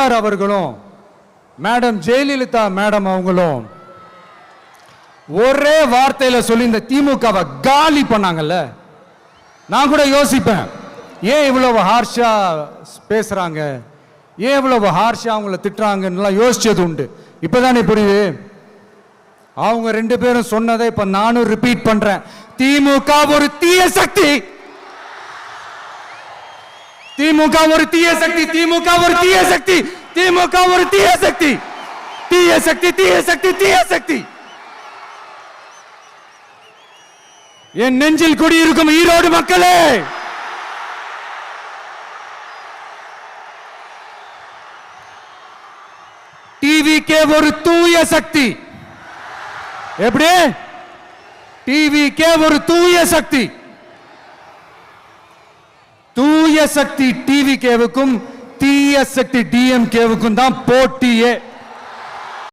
பெரியார் அவர்களும் madam Jayalalithaa madam அவங்களும் ஒரே வார்த்தையில சொல்லி இந்த திமுகவை காலி பண்ணாங்கல்ல. நான் கூட யோசிப்பேன், ஏன் இவ்வளவு ஹார்ஷா பேசுறாங்க, ஏன் இவ்வளவு ஹார்ஷா அவங்கள திட்டுறாங்கன்னு யோசிச்சது உண்டு. இப்பதானே புரியுது. அவங்க ரெண்டு பேரும் சொன்னதை இப்ப நானும் ரிப்பீட் பண்றேன். திமுக ஒரு தீய சக்தி, திமுக ஒரு தீய சக்தி, திமுக ஒரு தீய சக்தி, திமுக ஒரு தீய சக்தி, தீய சக்தி, தீய சக்தி, தீய சக்தி. என் நெஞ்சில் குடியிருக்கும் ஈரோடு மக்களே, டிவிகே ஒரு தூய சக்தி. எப்படி? டிவிகே ஒரு தூய சக்தி. தூய சக்தி டிவிகேவுக்கும் தீய சக்தி டிஎம்கேவுக்கும் தான் போட்டியே.